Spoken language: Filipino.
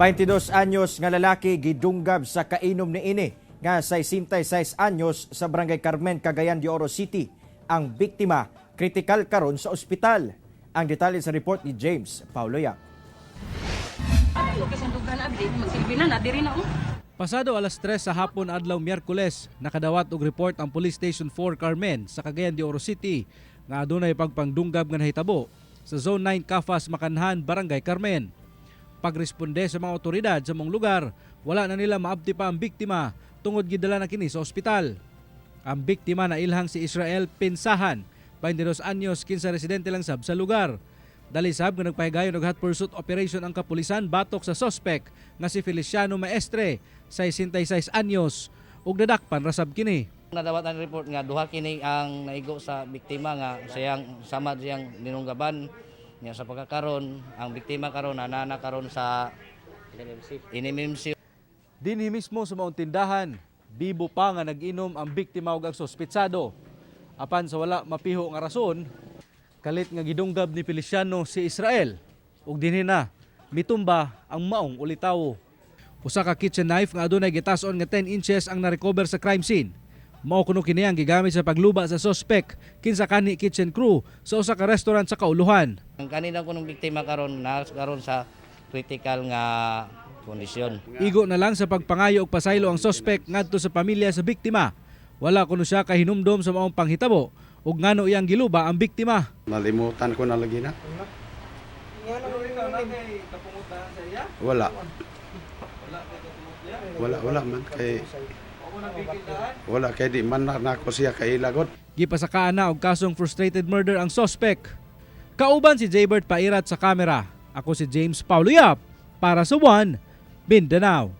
22 anyos nga lalaki gidunggab sa kainom niini nga 66 anyos sa Barangay Carmen, Cagayan de Oro City. Ang biktima kritikal karon sa ospital. Ang detalye sa report ni James Paulo Yang. Pasado alas 3 sa hapon adlaw Miyerkules, nakadawat og report ang Police Station 4 Carmen sa Cagayan de Oro City nga adunay pagpangdunggab nga nahitabo sa Zone 9 Cafas Makanhan, Barangay Carmen. Pagresponde sa mga otoridad sa mong lugar, wala na nila maabti pa ang biktima tungod gidala na kini sa ospital. Ang biktima na ilhang si Israel Pinsahan, 22 anyos, 15 residente lang sab sa lugar. Dalisab nga nagpahigayon og hot pursuit operation ang kapulisan batok sa suspect nga si Feliciano Maestre, 66 anyos, ug nadakpan rasab kini. Nadawat ang report nga duha kini ang naigo sa biktima nga siyang samad siyang ninunggaban niya sa pagkakaron. Ang biktima karon nanana karon sa inimimsi. Dinhi mismo sa maong tindahan, bibo pa nga nag-inom ang biktima ug ang suspetsado. Apan sa wala mapiho nga rason, kalit nga gidunggab ni Feliciano si Israel ug dinhi na mitumba ang maong ulitaw. Usa ka kitchen knife nga adunay gitas-on nga 10 inches ang na-recover sa crime scene. Mao kuno kini ang gigamit sa pagluba sa suspect kinsa kani kitchen crew sa usa ka restaurant sa Kauluhan. Ang kanina kunong biktima karon sa critical nga kondisyon. Igo na lang sa pagpangayo og pasaylo ang suspect ngadto sa pamilya sa biktima. Wala kuno siya kahinumdom sa maong panghitabo ug ngano iyang giluba ang biktima. Nalimutan ko na lagi na. Wala. Wala man kay wala kay di man na ako siya kailagot. Gipasakaan na og kasong frustrated murder ang suspect. Kauban si Jaybert Pairat sa kamera. Ako si James Paulo Yap para sa One Mindanao.